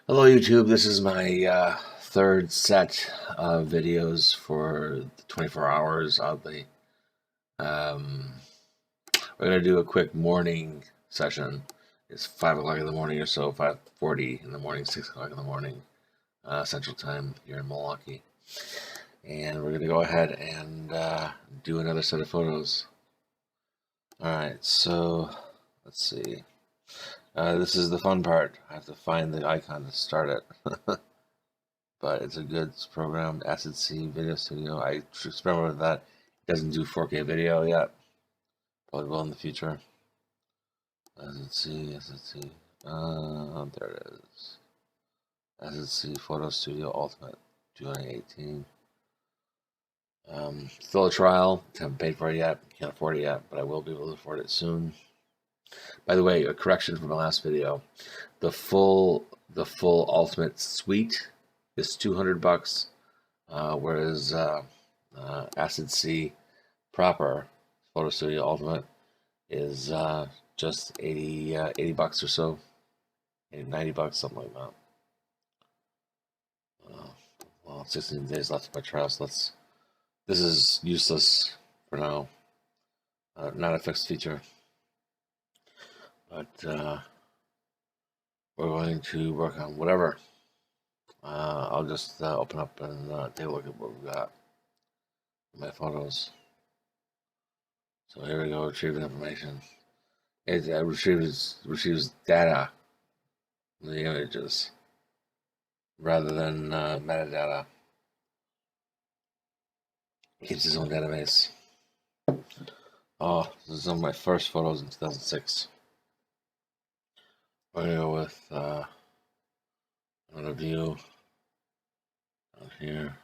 Hello YouTube, this is my third set of videos for the 24 hours, oddly. We're going to do a quick morning session. It's 5 o'clock in the morning or so, 5:40 in the morning, 6 o'clock in the morning, Central Time here in Milwaukee. And we're going to go ahead and do another set of photos. Alright, so let's see. This is the fun part. I have to find the icon to start it. But it's a good program, ACDSee Video Studio. I experimented with that. It doesn't do 4K video yet. Probably will in the future. ACDSee. There it is. ACDSee Photo Studio Ultimate 2018. Still a trial. Haven't paid for it yet. Can't afford it yet, but I will be able to afford it soon. By the way, a correction from my last video. The full Ultimate Suite is $200, whereas ACDSee proper Photo Studio Ultimate is just 80 bucks or so, 90 bucks, something like that. Well, 16 days left of my trial, so this is useless for now. Not a fixed feature, but we're going to work on whatever. I'll just open up and take a look at what we've got in my photos. So here we go, retrieving information. It retrieves data from the images rather than metadata. It keeps its own database. Oh, this is one of my first photos in 2006. We're going to go with another view down here.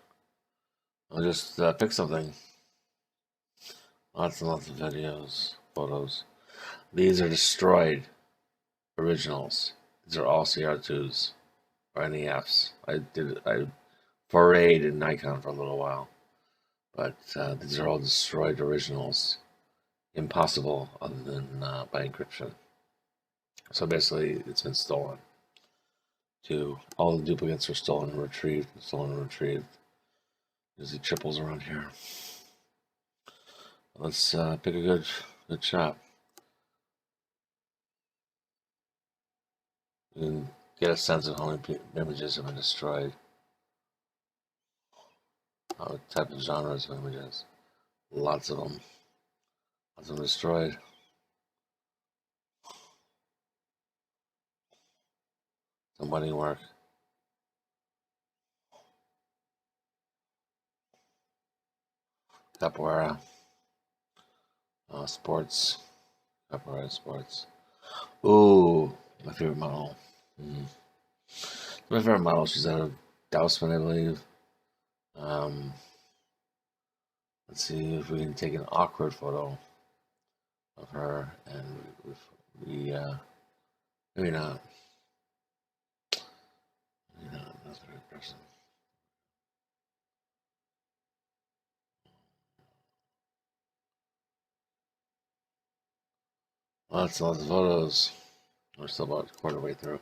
I'll just pick something. Lots and lots of videos, photos. These are destroyed originals. These are all CR2s or NEFs. I forayed in Nikon for a little while, but these are all destroyed originals. Impossible other than by encryption. So basically, it's been stolen. All the duplicates are stolen and retrieved. There's the triples around here. Let's pick a good shot. You can get a sense of how many images have been destroyed. What type of genres of images. Lots of them. Lots of them destroyed. Some wedding work. Capoeira. Sports. Capoeira sports. Ooh, my favorite model. My favorite model, she's out of Dousman, I believe. Let's see if we can take an awkward photo of her, and maybe not. Maybe not, that's the right person. Lots and lots of photos. We're still about a quarter way through.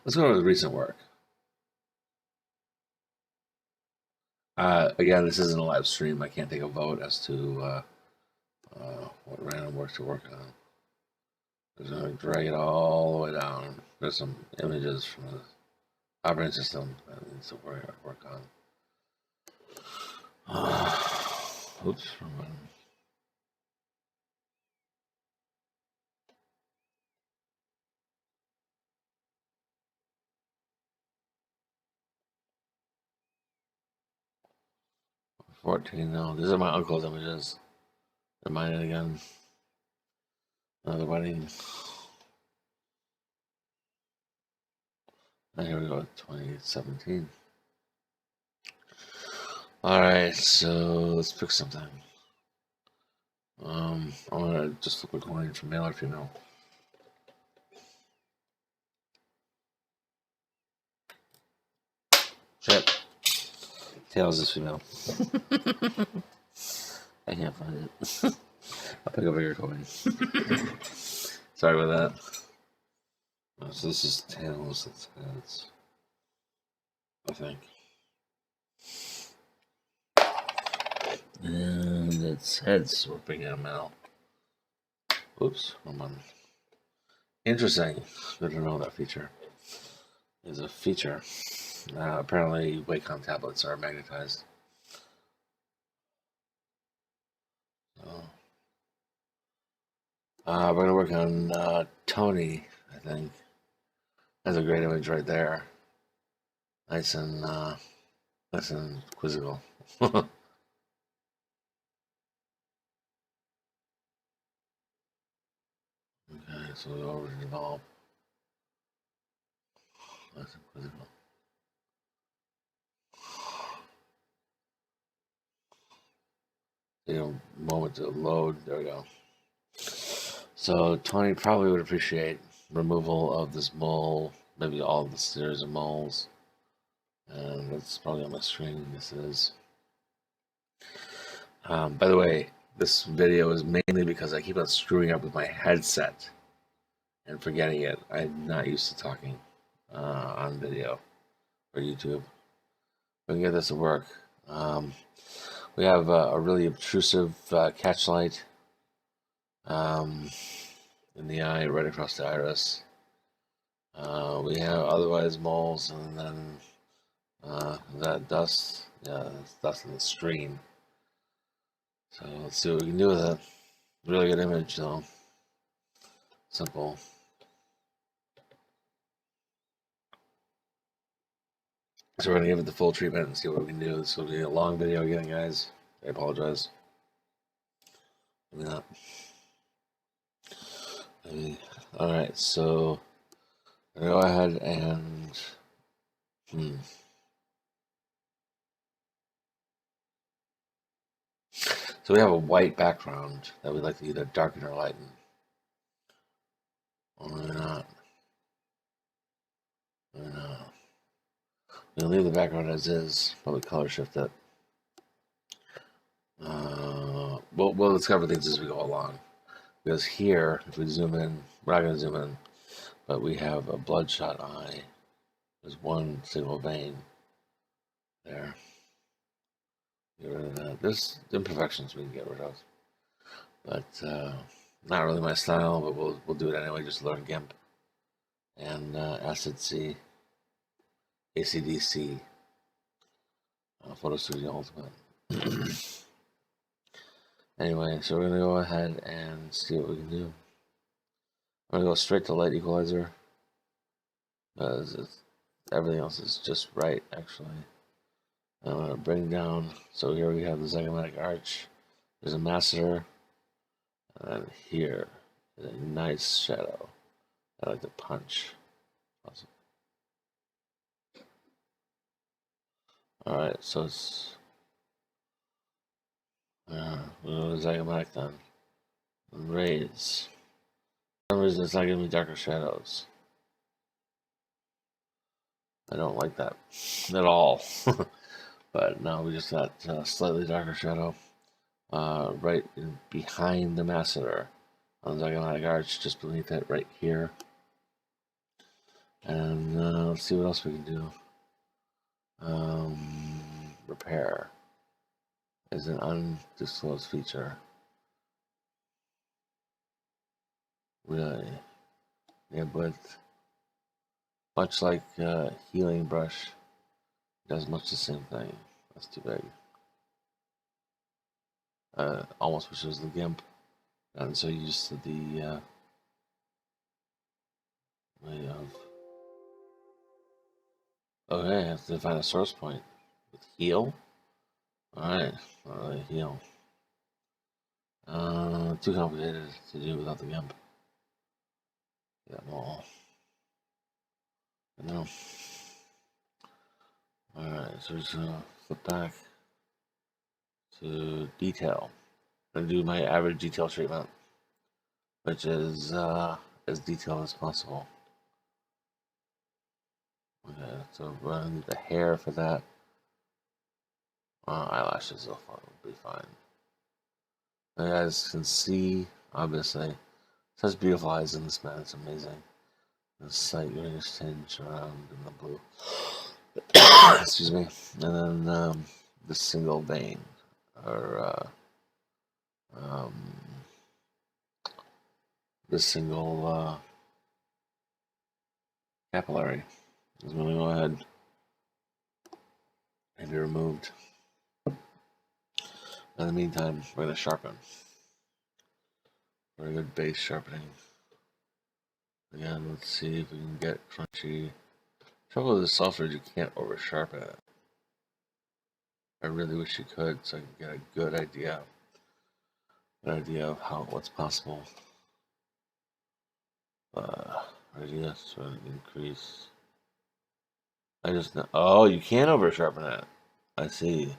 Let's go to the recent work. Again, this isn't a live stream. I can't take a vote as to what random work to work on. I'm just going to drag it all the way down. There's some images from the operating system that needs to work on. Oops, wrong button. No, these are my uncle's images. They're mine again. Another wedding. And here we go, 2017. Alright, so let's pick something. I'm gonna just flip a coin for male or female. Shit. Tails is female. I can't find it. I'll pick a bigger coin. Sorry about that. So this is tails, it's heads, I think. And it's heads, we're bringing them out. Oops, wrong button. Interesting. Good to know that feature is a feature. Apparently, Wacom tablets are magnetized. So, we're going to work on Tony, I think. That's a great image right there. Nice and quizzical. Okay, so we over to develop. Nice and quizzical. Take a moment to load. There we go. So Tony probably would appreciate removal of this mole, maybe all of the series of moles. And that's probably on my screen. This is. By the way, this video is mainly because I keep on screwing up with my headset and forgetting it. I'm not used to talking on video or YouTube. We can get this to work. We have a really obtrusive catch light in the eye, right across the iris. We have otherwise moles, and then that dust. Yeah, it's dust in the screen. So let's see what we can do with it. Really good image, though. Simple. So we're gonna give it the full treatment and see what we can do. This will be a long video again, guys. I apologize. Yeah. All right, so I'm gonna go ahead and So we have a white background that we'd like to either darken or lighten. Or not. We'll leave the background as is, probably color shift it. We'll discover things as we go along. Because here, if we zoom in, we're not going to zoom in, but we have a bloodshot eye. There's one single vein there. Get rid of that. There's imperfections we can get rid of. But not really my style, but we'll do it anyway, just learn Gimp. And ACDSee, ACDSee, Photo Studio Ultimate. Anyway, so we're going to go ahead and see what we can do. I'm going to go straight to light equalizer. Everything else is just right, actually. I'm going to bring down, so here we have the zygomatic arch. There's a masseter. And here is a nice shadow. I like to punch. Awesome. Alright, so it's we'll go to zygomatic then. And raise. For some reason it's not giving me darker shadows. I don't like that at all. But now we just got slightly darker shadow right behind the masseter on the zygomatic arch, just beneath it right here. And let's see what else we can do. Repair is an undisclosed feature. Really? Yeah, but much like healing brush, it does much the same thing. That's too big. Almost wish it was the Gimp. I'm so used to the way of. Okay, I have to find a source point with heal. Alright, not really heal. Too complicated to do without the Gimp. Get them all. No. Alright, so we're just gonna flip back to detail. I'm gonna do my average detail treatment, which is as detailed as possible. Okay, so we're gonna need the hair for that. Eyelashes will be fine. You guys can see, obviously, such beautiful eyes in this man. It's amazing. The slight greenish tinge around in the blue. Excuse me. And then the single vein, or the single capillary is going to go ahead and be removed. In the meantime, we're going to sharpen. Very good base sharpening. Again, let's see if we can get crunchy. Trouble with this software is you can't over sharpen it. I really wish you could, so I can get a good idea of what's possible. Radius to increase. I just know. Oh, you can over sharpen it. I see.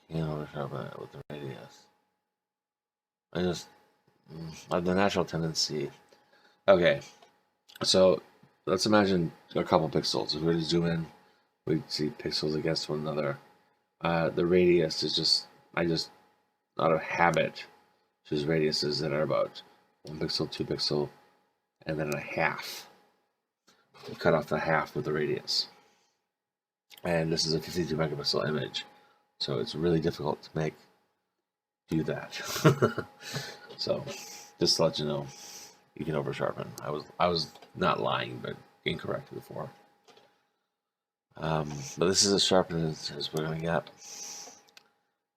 You can over sharpen it with the radius. I just the natural tendency. Okay, so let's imagine a couple pixels. If we were to zoom in, we'd see pixels against one another. The radius is just, I just, out of habit, choose radiuses that are about 1 pixel, 2 pixel, and then a half. We cut off the half with the radius. And this is a 52 megapixel image, so it's really difficult to do that. So, just to let you know, you can over sharpen. I was not lying, but incorrect before. But this is as sharp as we're going to get.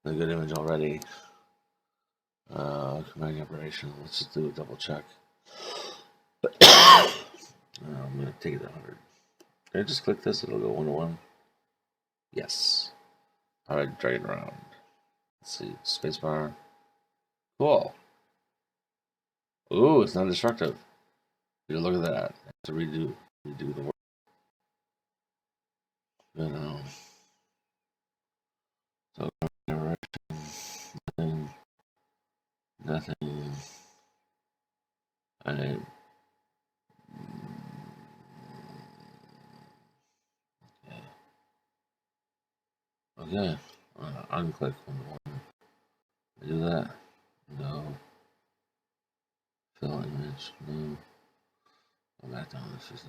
A good image already. Commanding operation. Let's just do a double check. I'm going to take it to 100. Can I just click this? It'll go 1 to 1. Yes. Alright, drag it around. Let's see. Spacebar. Cool. Ooh, it's not destructive. Look at that. I have to redo the work. You know. So nothing. Okay. Unclick 1 to 1. Do that. No. Fill image. No. Go back down to 50%,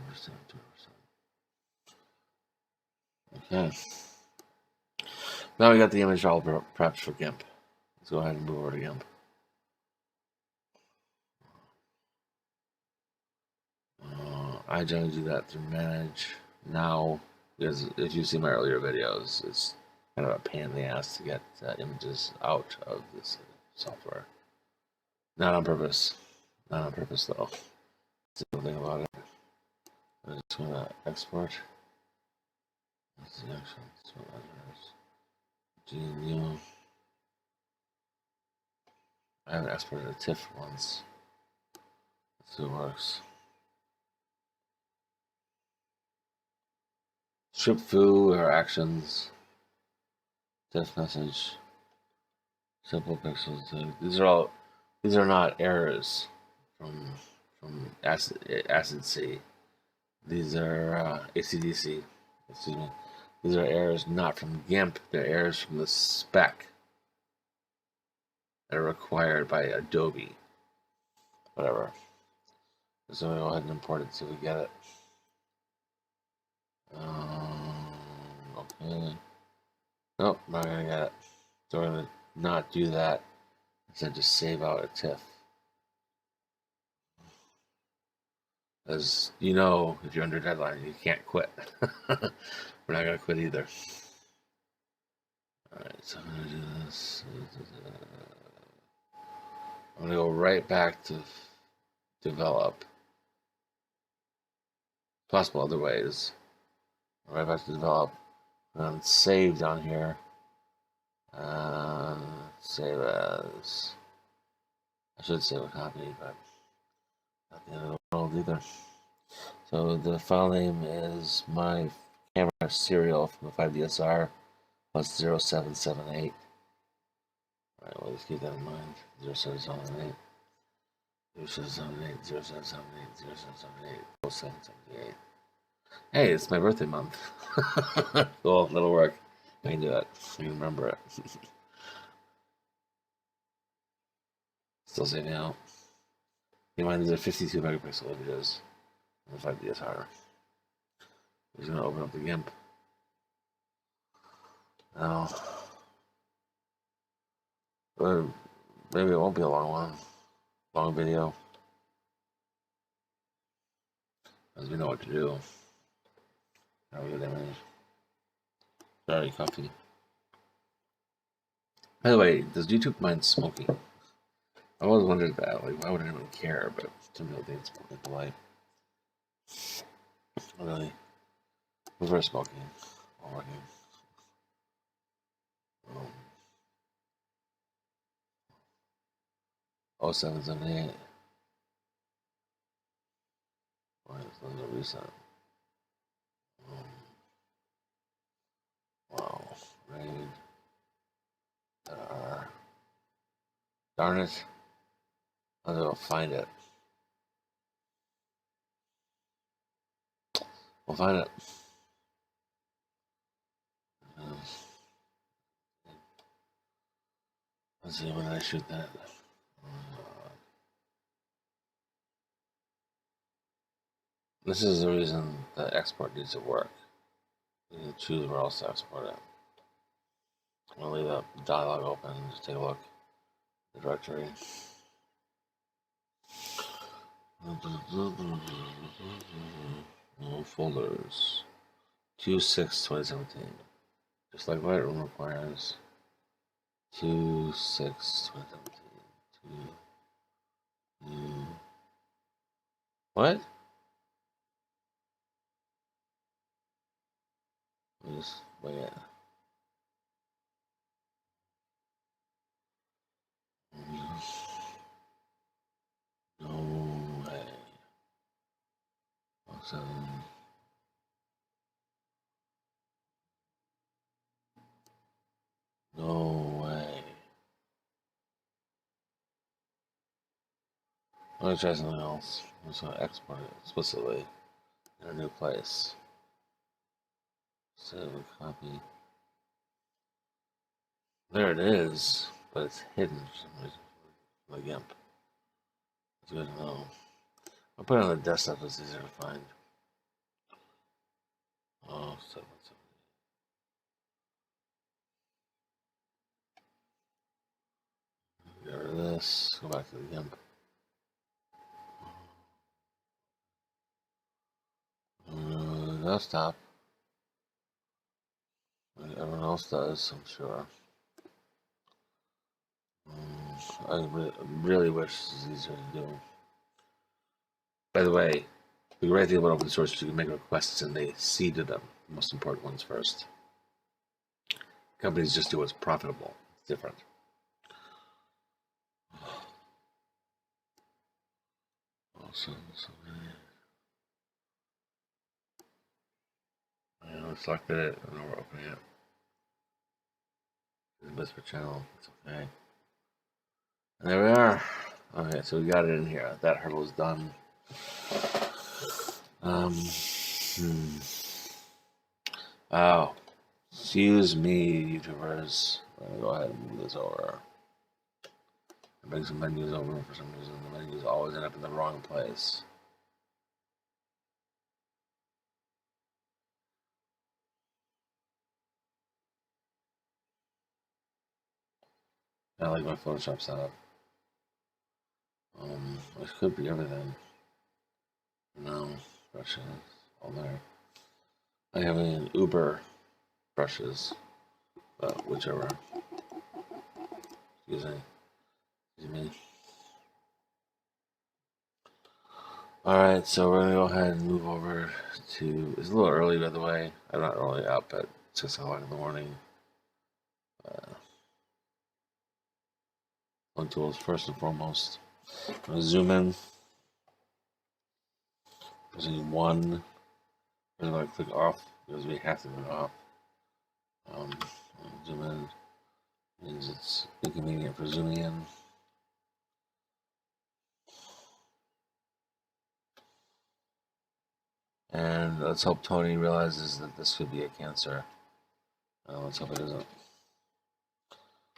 2%. Okay. Now we got the image all prepped for Gimp. Let's go ahead and move over to Gimp. I generally do that through Manage Now, because if you see my earlier videos, it's kind of a pain in the ass to get images out of this software. Not on purpose. Not on purpose, though. That's the thing about it. I'm just going to export. That's the action. GNU. I haven't exported a TIFF once. Let's see if it works. Strip foo or actions. TIFF message. Simple pixels. These are not errors from ACDSee. These are ACDSee. Excuse me. These are errors not from Gimp. They're errors from the spec that are required by Adobe. Whatever. So I'm going to go ahead and import it so we get it. Okay. Nope, not going to get it. So we're going to not do that. Instead, just save out a TIFF. As you know, if you're under deadline, you can't quit. We're not going to quit either. Alright, so I'm going to do this. I'm going to go right back to develop. Possible other ways. Right back to develop. And save down here. Save as. I should save a copy, but not the end of the world either. So the file name is my camera serial from the 5DSR plus 0778. Alright, well, let's keep that in mind. 0778. 0778, 0778, 0778, 0778. Hey, it's my birthday month. Cool, that'll work. I can do it. I can remember it. Still saving out. Keep in mind, these are 52 megapixel images. If I DS higher. He's gonna open up the Gimp. Now, but maybe it won't be a long one. Long video. Because we know what to do. How we get damage. Sorry, coffee. By the way, does YouTube mind smoking? I always wondered that. Like, why would anyone care? But some people think it's polite. Really. Reverse smoking. All working. Oh, 778. Why is those a reset? Wow. Raid. Darn it. I'll go find it. We'll find it. Let's see when I shoot that. This is the reason the export needs to work. You need to choose where else to export it. I'll leave that dialog open. Just take a look at the directory. No folders. Q6-2017. Just like Lightroom requires. Q6-2017. What? Just wait. No way. Awesome. No way. I'm gonna try something else. I'm just gonna export it explicitly in a new place. Save and copy. There it is, but it's hidden for some reason. The Gimp. It's good to know. I'll put it on the desktop, it's easier to find. Oh, 7. Get rid of this. Go back to the Gimp. Desktop. Like everyone else does, I'm sure. I really wish this was easier to do. By the way, the great thing about open source is you can make requests and they see to them, the most important ones first. Companies just do what's profitable. It's different. Also, we selected it, and now we're opening it. It's a Whisper channel. It's okay. And there we are. Okay, so we got it in here. That hurdle is done. Oh, excuse me, YouTubers. I'm gonna go ahead and move this over. I bring some menus over for some reason. The menus always end up in the wrong place. I like my Photoshop setup. It could be everything. No, brushes, all there. I have an Uber brushes, but whichever. Excuse me. Alright, so we're gonna go ahead and move over to. It's a little early, by the way. I'm not really up at 6 o'clock in the morning. One tool is first and foremost. I'm gonna zoom in. Pressing 1. I'm gonna click off because we have to move off. Zoom in means it's inconvenient for zooming in. And let's hope Tony realizes that this could be a cancer. Let's hope it isn't.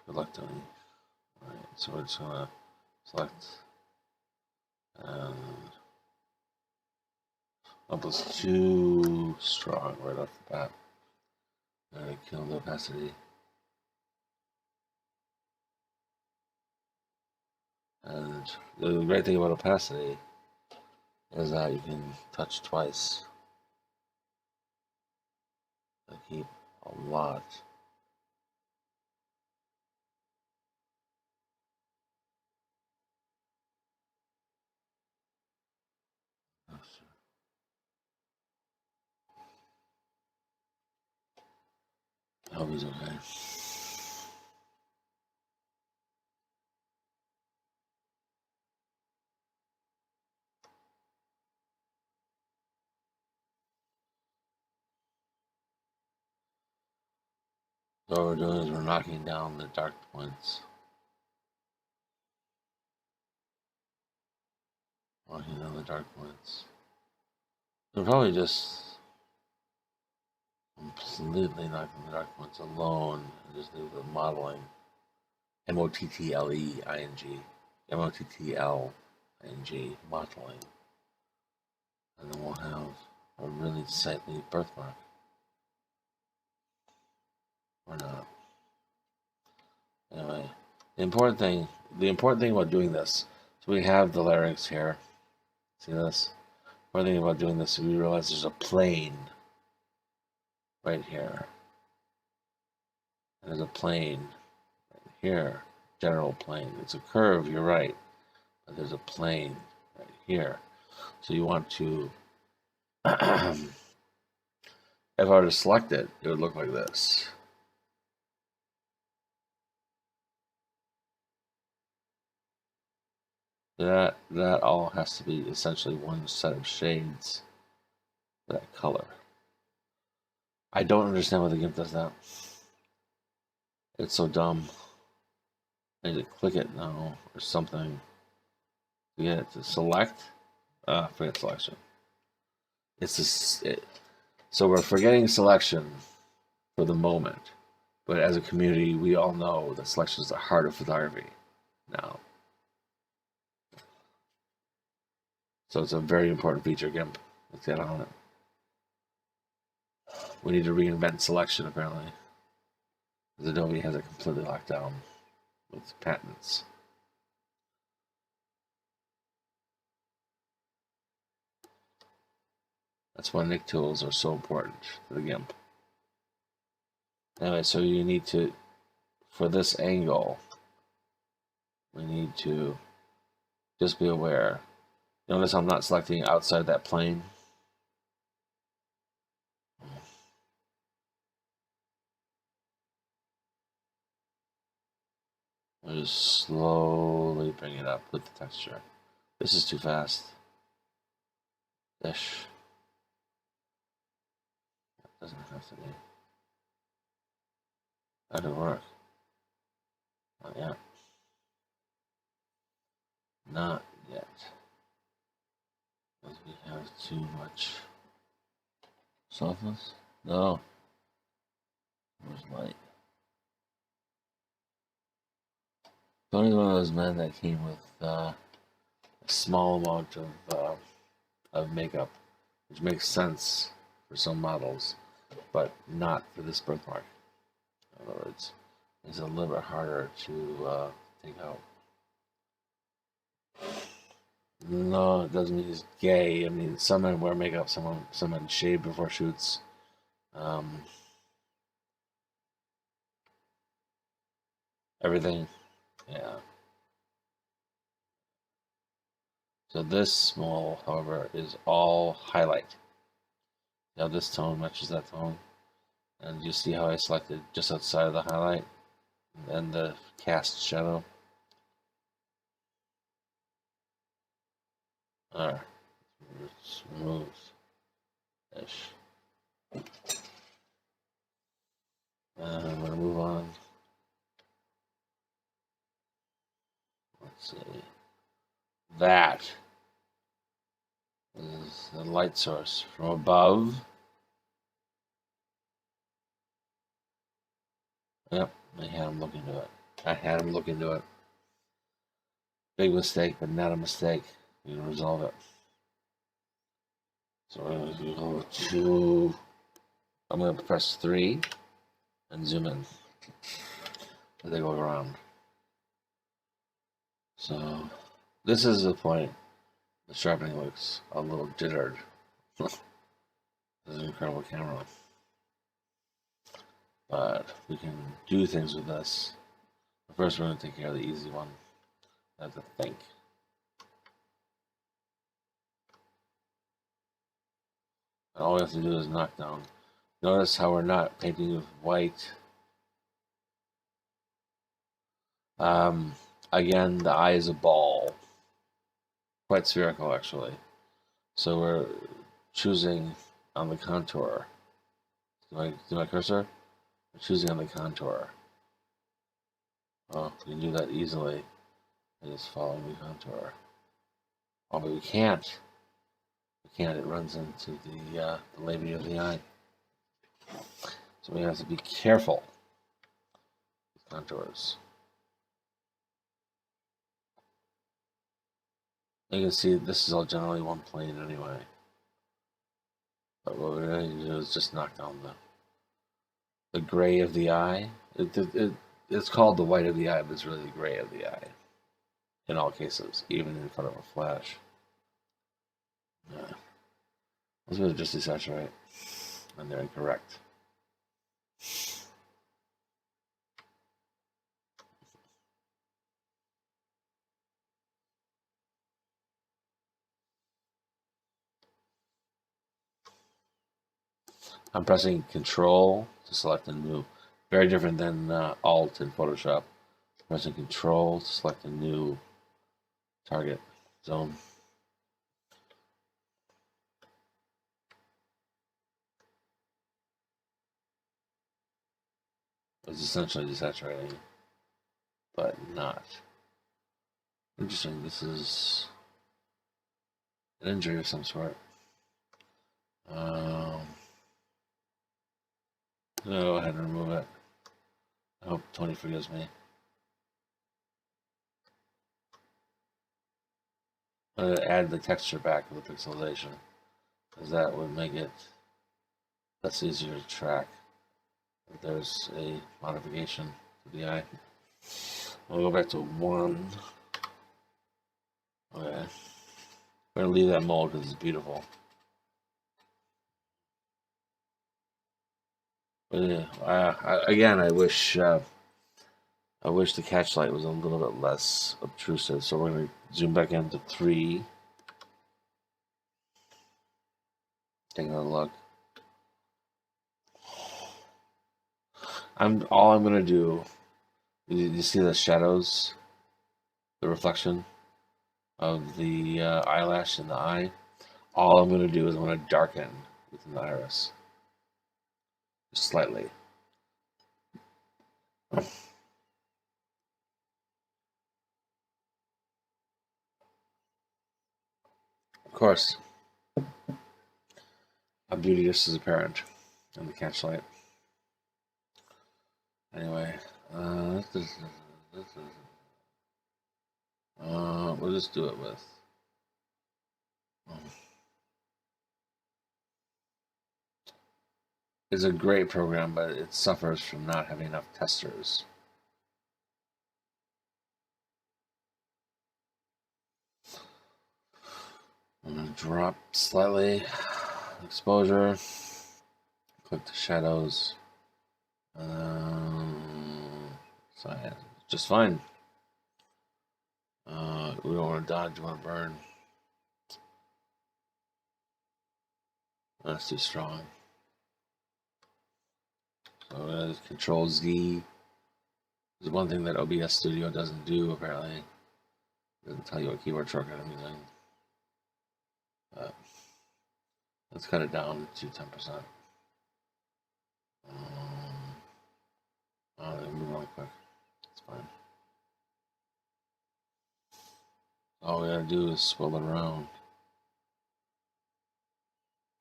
Good luck, Tony. Alright, so we're just gonna select and That was too strong right off the bat. I killed the opacity. And the great thing about opacity is that you can touch twice. I keep a lot. I hope he's okay. So what we're doing is we're knocking down the dark points. Knocking down the dark points. We're probably just completely knocking the dark points alone and just do the modeling. M-O-T-T-L-E-I-N-G. M-O-T-T-L-I-N-G. Modeling. And then we'll have a really sightly birthmark. Or not. Anyway, the important thing about doing this, so we have the larynx here. See this? The important thing about doing this is we realize there's a plane right here. And there's a plane right here. General plane. It's a curve, you're right. But there's a plane right here. So you want to, if I were to select it, it would look like this. That all has to be essentially one set of shades for that color. I don't understand why the Gimp does that. It's so dumb. I need to click it now or something to get it to select. Forget selection. So we're forgetting selection for the moment, but as a community, we all know that selection is the heart of photography now. So it's a very important feature, Gimp. Let's get on it. We need to reinvent selection, apparently. Because Adobe has it completely locked down with patents. That's why Nick tools are so important to the Gimp. Anyway, so you need to, for this angle, we need to just be aware. Notice I'm not selecting outside that plane. I just slowly bring it up with the texture. This is too fast. Ish. That doesn't have to be. That didn't work. Not yet. Not yet. Because we have too much softness. No. Where's light? Tony's one of those men that came with a small amount of makeup, which makes sense for some models, but not for this birthmark. In other words, it's a little bit harder to take out. No, it doesn't mean he's gay. I mean, some men wear makeup, some men shave before shoots. Everything, yeah. So this small, however, is all highlight. Now this tone matches that tone. And you see how I selected just outside of the highlight and the cast shadow. Alright, smooth-ish. And I'm going to move on. Let's see. That is the light source from above. Yep, I had him look into it. Big mistake, but not a mistake. You can resolve it. So we're going to go to, I'm going to press 3 and zoom in as they go around. So this is the point. The sharpening looks a little jittered. This is an incredible camera. But we can do things with this. First, we're going to take care of the easy one. I have to think. And all we have to do is knock down. Notice how we're not painting with white. Again, the eye is a ball. Quite spherical, actually. So we're choosing on the contour. Do my cursor? We're choosing on the contour. Oh, we can do that easily. And just following the contour. Oh, but we can't. We can't. It runs into the labia of the eye. So we have to be careful with contours. You can see this is all generally one plane anyway. But what we're going to do is just knock down the gray of the eye. It's called the white of the eye, but it's really the gray of the eye. In all cases, even in front of a flash. Let's go to just desaturate. And they're incorrect. I'm pressing Control to select a new. Very different than Alt in Photoshop. Pressing Control to select a new target zone. It's essentially desaturating, but not. Interesting. This is an injury of some sort. Go ahead and remove it. I hope Tony forgives me. I'm going to add the texture back of the pixelization, because that would make it less easier to track. If there's a modification to the eye. We'll go back to 1. Okay. We're going to leave that mold because it's beautiful. But yeah, again, I wish the catch light was a little bit less obtrusive. So we're going to zoom back into 3. Take another look. All I'm going to do. You see the shadows, the reflection of the eyelash in the eye. All I'm going to do is I'm going to darken within the iris, just slightly. Of course, a beauty just is apparent in the catch light. Anyway, we'll just do it with. It's a great program, but it suffers from not having enough testers. I'm going to drop slightly exposure, click the shadows, so yeah, just fine. We don't want to dodge, we want to burn. That's too strong. So Control Z. There's one thing that OBS Studio doesn't do, apparently. It doesn't tell you what keyboard shortcut I'm using. But let's cut it down to 10%. Move really quick. It's fine. All we gotta do is swirl it around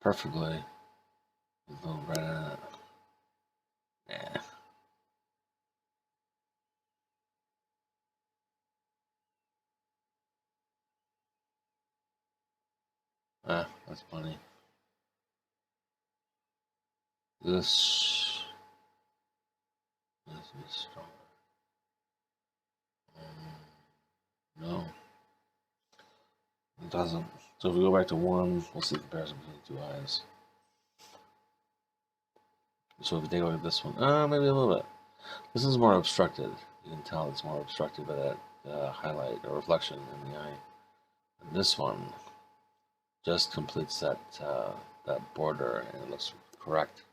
perfectly. There's no right in it. Yeah. That's funny. this. This is stronger. No, it doesn't. So if we go back to 1, we'll see the comparison between the 2 eyes. So if we take a look at this one, maybe a little bit. This is more obstructed. You can tell it's more obstructed by that highlight or reflection in the eye. And this one just completes that that border, and it looks correct.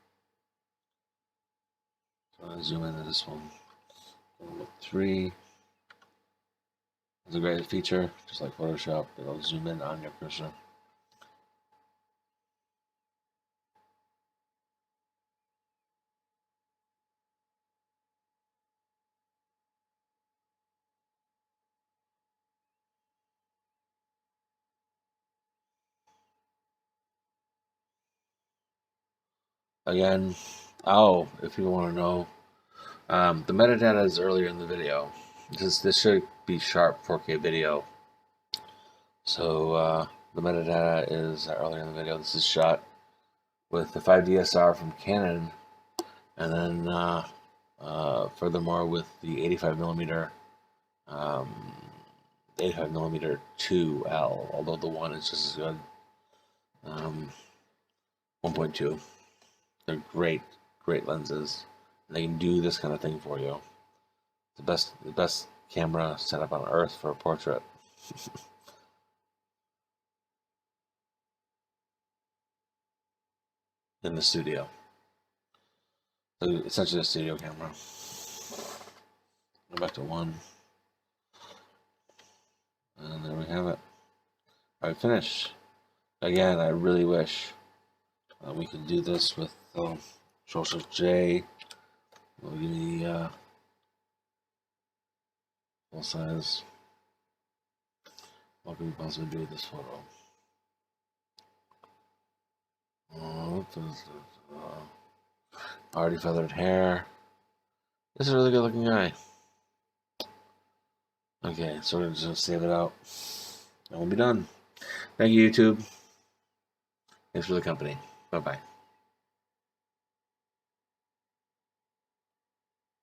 So I'm going to zoom into this one. Number 3. It's a great feature, just like Photoshop. It'll zoom in on your cursor. Again, if you want to know, the metadata is earlier in the video. This should be sharp 4K video. So the metadata is earlier in the video. This is shot with the 5DSR from Canon, and then furthermore with the 85mm 2L, although the 1 is just as good. 1.2. They're great lenses. They can do this kind of thing for you. The best camera setup on earth for a portrait. In the studio. So essentially a studio camera. Go back to 1. And there we have it. Alright, finish. Again, I really wish we could do this with Control-Shift-J. Will give me full size. What can we possibly do with this photo? Already feathered hair. This is a really good looking guy. Okay, so we're just gonna save it out. And we'll be done. Thank you, YouTube. Thanks for the company. Bye-bye.